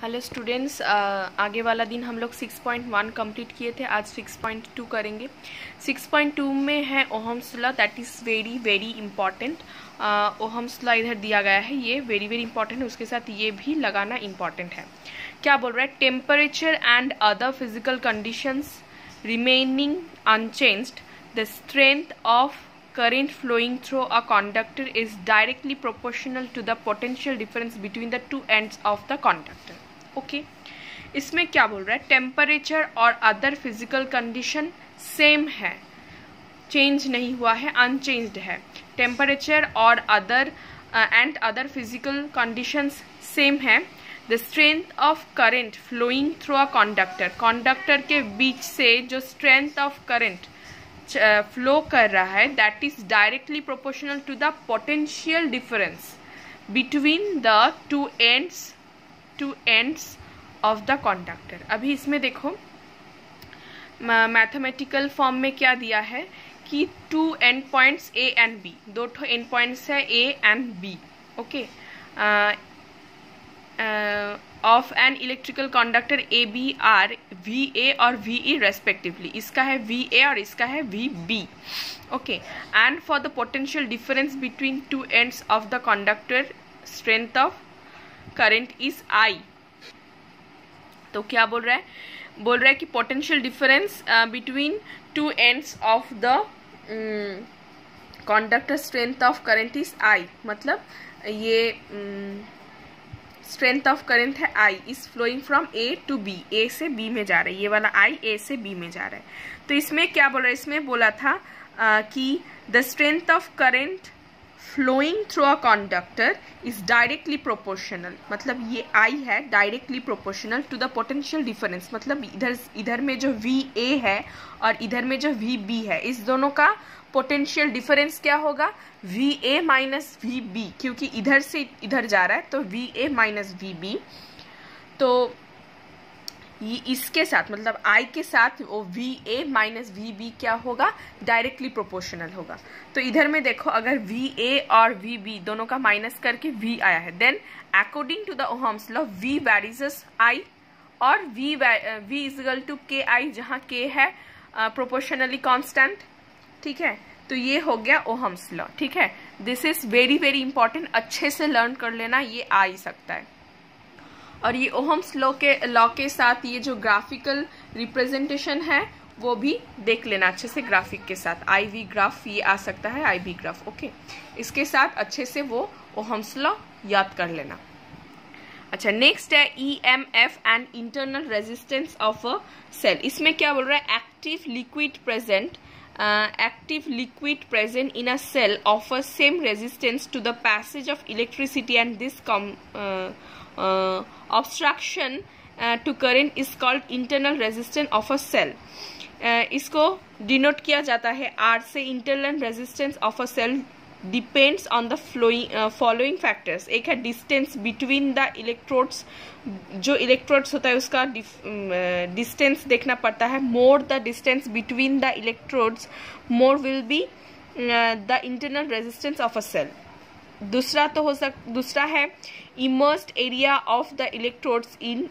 Hello students, आगे वाला दिन हम लोग 6.1 कंप्लीट किए थे। आज 6.2 करेंगे। 6.2 में है Ohm's law, that is very very important. Ohm's law इधर दिया गया है, ये वेरी वेरी इंपॉर्टेंट है। उसके साथ ये भी लगाना इंपॉर्टेंट है। क्या बोल रहा है? Temperature and other physical conditions remaining unchanged, the strength of current flowing through a conductor is directly proportional to the potential difference between the two ends of the conductor. Okay, इसमें क्या बोल रहा है? टेम्परेचर और other physical condition same है, change नहीं हुआ है, अनचेंज्ड है। टेम्परेचर और अदर फिजिकल कंडीशंस सेम है। The strength of current flowing through a conductor के बीच से जो स्ट्रेंथ ऑफ करंट फ्लो कर रहा है, that is directly proportional to the potential difference between the two ends of the conductor. अभी इसमें देखो, मैथमेटिकल फॉर्म में क्या दिया है कि two end points A and B, दो एंड पॉइंट्स है A and B. Okay, of an electrical conductor A B are V A और वी ई रेस्पेक्टिवली। इसका है वी ए और इसका है V B. Okay, and for the potential difference between two ends of the conductor strength of current is I. तो क्या बोल रहा है? बोल रहा है कि potential difference between two ends of the conductor strength of current is I. मतलब ये स्ट्रेंथ ऑफ करंट है I, is flowing from A to B, A से बी में जा रहा है। ये वाला आई ए से बी में जा रहा है। तो इसमें क्या बोल रहा है? इसमें बोला था कि the strength of current flowing through a conductor is directly proportional. मतलब ये आई है directly proportional to the potential difference. मतलब इधर में जो वी ए है और इधर में जो वी बी है, इस दोनों का पोटेंशियल डिफरेंस क्या होगा? V A minus V B, क्योंकि इधर से इधर जा रहा है तो V A minus V B. तो ये इसके साथ, मतलब आई के साथ वो V A minus V B क्या होगा? डायरेक्टली प्रोपोर्शनल होगा। तो इधर में देखो, अगर वी ए और वी बी दोनों का माइनस करके वी आया है, then according to the Ohm's law V varies I और वी इज इक्वल टू के आई, जहाँ के है प्रोपोर्शनली कांस्टेंट। ठीक है, तो ये हो गया ओहम्स लॉ। ठीक है, this is very very important, अच्छे से लर्न कर लेना, ये आ ही सकता है। और ये ओहम्स लॉ के साथ ये जो ग्राफिकल रिप्रेजेंटेशन है वो भी देख लेना अच्छे से, ग्राफिक के साथ। आई वी ग्राफ ये आ सकता है, आई वी ग्राफ। ओके, इसके साथ अच्छे से वो ओहम्स लॉ याद कर लेना। अच्छा, नेक्स्ट है EMF and internal resistance of a cell. इसमें क्या बोल रहा है? Active liquid present in a cell offers same resistance to the passage of electricity, and this obstruction to current is called internal resistance of a cell. इसको denote किया जाता है R से। Internal resistance of a cell depends on the following factors. एक है distance between the electrodes, जो electrodes होता है उसका डिस्टेंस देखना पड़ता है। More the distance between the electrodes, more will be the internal resistance of a cell. दूसरा है immersed area of the electrodes in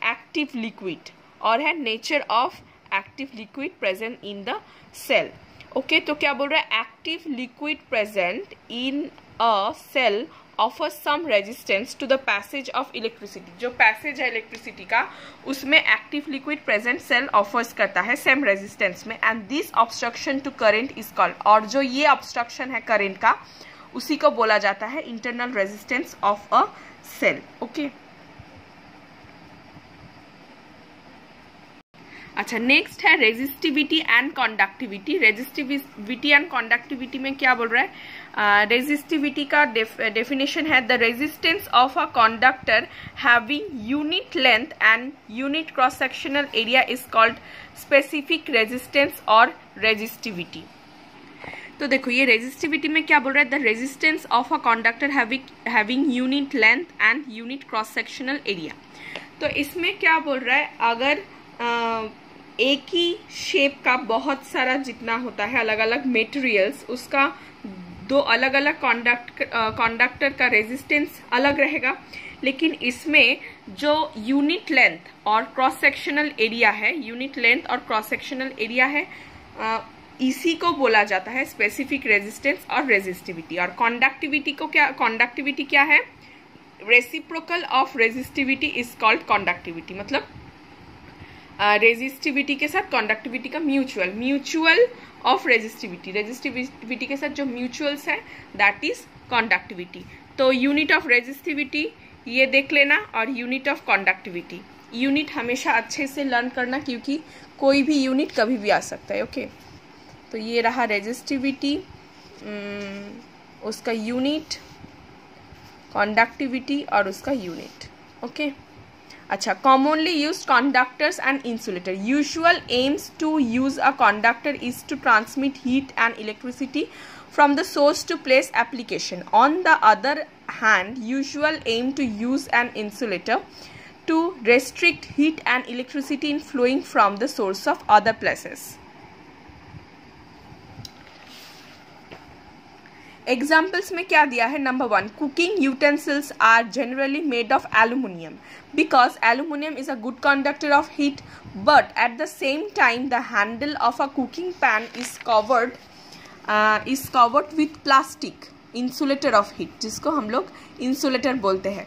active liquid, और है nature of active liquid present in the cell. Okay, तो क्या बोल रहा है? Active liquid present in a cell offer some resistance to the passage of electricity. जो passage है electricity का, उसमें active liquid present cell offers करता है सेम रेजिस्टेंस में, and this obstruction to current is called. और जो ये ऑब्स्ट्रक्शन है करंट का, उसी को बोला जाता है internal resistance of a cell. Okay, अच्छा, नेक्स्ट है resistivity and conductivity. Resistivity and conductivity में क्या बोल रहा है? रेजिस्टिविटी का डेफिनेशन है the resistance of a conductor having unit length and unit cross sectional area is called specific resistance और रेजिस्टिविटी। तो देखो, ये रेजिस्टिविटी में क्या बोल रहा है? The resistance of a conductor having unit length and unit cross sectional area. तो इसमें क्या बोल रहा है? अगर एक ही शेप का बहुत सारा जितना होता है अलग अलग मेटेरियल्स, उसका दो अलग अलग कंडक्टर का रेजिस्टेंस अलग रहेगा, लेकिन इसमें जो यूनिट लेंथ और क्रॉस सेक्शनल एरिया है, यूनिट लेंथ और क्रॉस सेक्शनल एरिया है, इसी को बोला जाता है स्पेसिफिक रेजिस्टेंस और रेजिस्टिविटी। और कंडक्टिविटी क्या है? Reciprocal of resistivity is called conductivity. मतलब रेजिस्टिविटी के साथ कंडक्टिविटी का म्यूचुअल ऑफ रेजिस्टिविटी के साथ जो म्यूचुअल्स है दैट इज कंडक्टिविटी। तो यूनिट ऑफ रेजिस्टिविटी ये देख लेना, और यूनिट ऑफ कंडक्टिविटी। यूनिट हमेशा अच्छे से लर्न करना, क्योंकि कोई भी यूनिट कभी भी आ सकता है। ओके, तो ये रहा रेजिस्टिविटी, उसका यूनिट, कंडक्टिविटी और उसका यूनिट। ओके, अच्छा, commonly used conductors and insulator. Usual aims to use a conductor is to transmit heat and electricity from the source to place application. On the other hand, usual aim to use an insulator to restrict heat and electricity in flowing from the source of other places. Examples में क्या दिया है? Number 1, cooking utensils are generally made of aluminium because aluminium is a good conductor of heat, but at the same time the handle of a cooking pan is covered with plastic insulator of heat, जिसको हम लोग insulator बोलते हैं,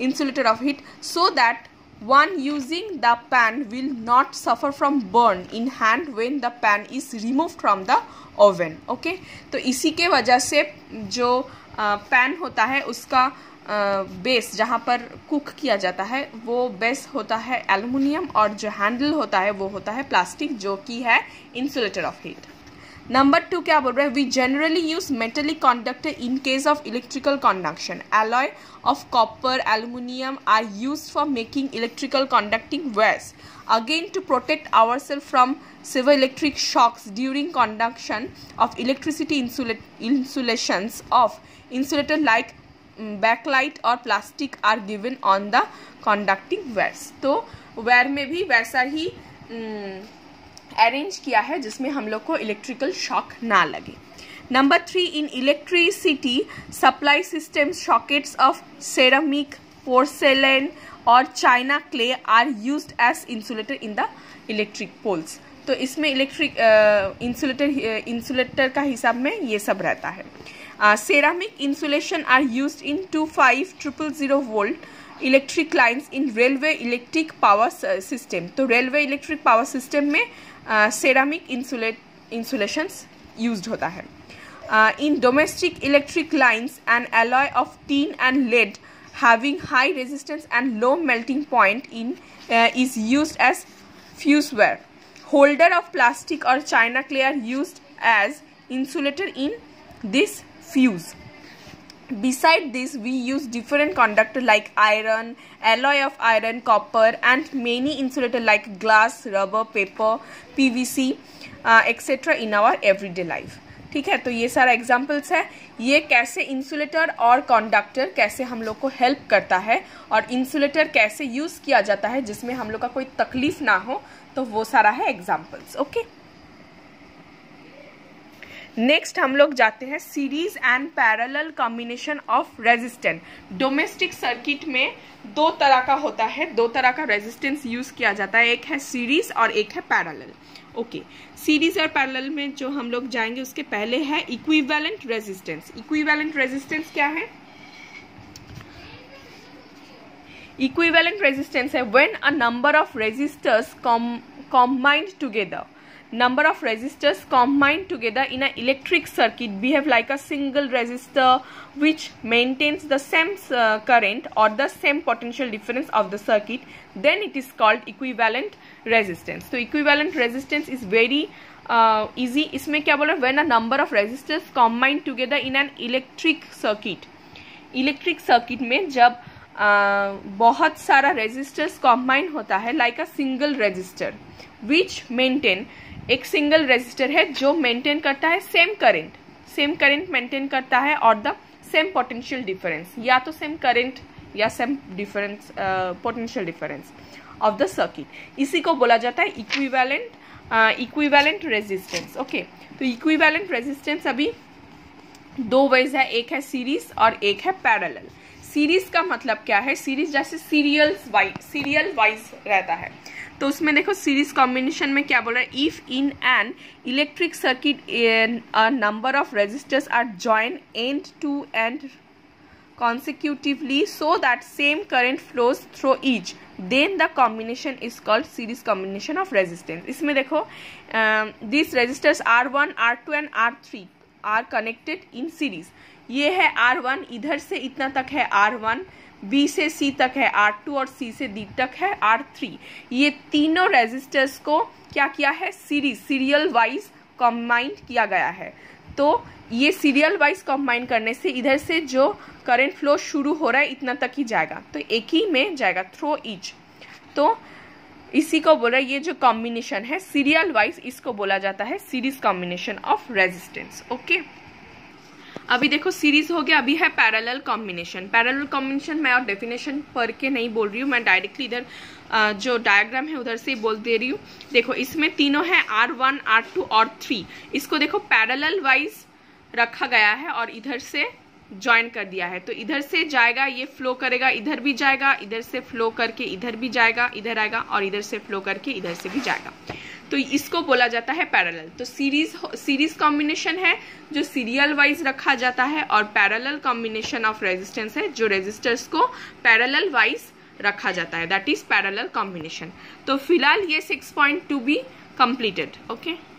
insulator of heat, so that one using the pan will not suffer from burn in hand when the pan is remove from the oven. Okay, तो इसी के वजह से जो पैन होता है उसका बेस जहाँ पर कुक किया जाता है वो बेस होता है एल्युमिनियम, और जो हैंडल होता है वो होता है प्लास्टिक, जो कि है इंसुलेटर ऑफ हीट। नंबर 2 क्या बोल रहे हैं? We generally use metallic conductor in case of electrical conduction. Alloy of copper, aluminium are used for making electrical conducting wires, again to protect ourself from severe electric shocks during conduction of electricity. Insulations of insulator like backlight or plastic are given on the conducting wires. तो wire में भी वैसा ही arrange किया है जिसमें हम लोग को इलेक्ट्रिकल शॉक ना लगे। Number 3, in electricity supply system sockets of ceramic, porcelain और china clay are used as insulator in the electric poles. तो इसमें इलेक्ट्रिक इंसुलेटर का हिसाब में ये सब रहता है। Ceramic insulation are used in 25000 volt electric lines in railway electric power system. तो रेलवे इलेक्ट्रिक पावर सिस्टम में सेरामिक इंसुलेशंस यूज्ड होता है। In domestic electric lines an alloy of tin and lead having high resistance and low melting point in is used as fuse wire. Holder of plastic or china clay are used as insulator in this fuse. Beside this, we use different conductor like iron, alloy of iron, copper, and many insulator like glass, rubber, paper, PVC, etc. in our everyday life. ठीक है, तो ये सारा examples है, ये कैसे insulator और conductor कैसे हम लोग को हेल्प करता है और इंसुलेटर कैसे यूज किया जाता है जिसमें हम लोग का कोई तकलीफ ना हो, तो वो सारा है एग्जाम्पल्स। ओके, नेक्स्ट हम लोग जाते हैं series and parallel combination of resistance. Domestic circuit में दो तरह का होता है, दो तरह का रेजिस्टेंस यूज किया जाता है, एक है सीरीज और एक है पैरेलल। ओके, सीरीज और पैरेलल में जो हम लोग जाएंगे उसके पहले है इक्विवेलेंट रेजिस्टेंस। इक्विवेलेंट रेजिस्टेंस क्या है? Equivalent resistance है when a number of resistors combined together. Number of resistors combined together in an electric circuit behave like a single resistor which maintains the same current or the same potential difference of the circuit. Then it is called equivalent resistance. So equivalent resistance is very easy. इसमें क्या बोला? When a number of resistors combined together in an electric circuit. Electric circuit में जब बहुत सारा resistors combine होता है like a single resistor which maintain, एक सिंगल रेजिस्टर है जो मेंटेन करता है सेम करंट मेंटेन करता है और द सेम पोटेंशियल डिफरेंस, या तो सेम करंट या same difference potential difference of the circuit. इसी को बोला जाता है इक्विवेलेंट रेजिस्टेंस। ओके, तो इक्विवेलेंट रेजिस्टेंस अभी दो वेज है, एक है सीरीज और एक है पैरेलल। सीरीज का मतलब क्या है, सीरीज जैसे सीरियल वाइज रहता है, तो उसमें देखो सीरीज कॉम्बिनेशन में क्या बोल रहा है, if in an electric circuit a number of resistors are join end to end consecutively so that same current flows through each, then the combination is called series combination of resistance. इसमें देखो these resistors R1, R2 and R3 are connected in series. ये है R1, इधर से इतना तक है R1, B से C तक है R2 और C से D तक है R3. ये तीनों रेजिस्टर्स को क्या किया है, सीरियल वाइज कॉम्बाइन किया गया है. तो ये सीरियल वाइज कॉम्बाइन करने से इधर से जो करंट फ्लो शुरू हो रहा है इतना तक ही जाएगा, तो एक ही में जाएगा थ्रो ईच. तो इसी को बोला, ये जो कॉम्बिनेशन है सीरियल वाइज, इसको बोला जाता है series combination of resistance. Okay, अभी देखो सीरीज हो गया, अभी है पैरेलल कॉम्बिनेशन. पैरेलल कॉम्बिनेशन मैं और डेफिनेशन पढ़ के नहीं बोल रही हूँ, मैं डायरेक्टली इधर जो डायग्राम है उधर से बोल दे रही हूँ. देखो इसमें तीनों है R1, R2 और 3. इसको देखो पैरेलल वाइज रखा गया है और इधर से ज्वाइन कर दिया है, तो इधर से जाएगा, ये फ्लो करेगा, इधर भी जाएगा, इधर से फ्लो करके इधर भी जाएगा, इधर आएगा, और इधर से फ्लो करके इधर से भी जाएगा. तो इसको बोला जाता है पैरेलल. तो सीरीज कॉम्बिनेशन है जो सीरियल वाइज रखा जाता है, और पैरेलल कॉम्बिनेशन ऑफ रेजिस्टेंस है जो रेजिस्टर्स को पैरेलल वाइज रखा जाता है, दैट इज पैरेलल कॉम्बिनेशन. तो फिलहाल ये 6.2 भी कंप्लीटेड. ओके.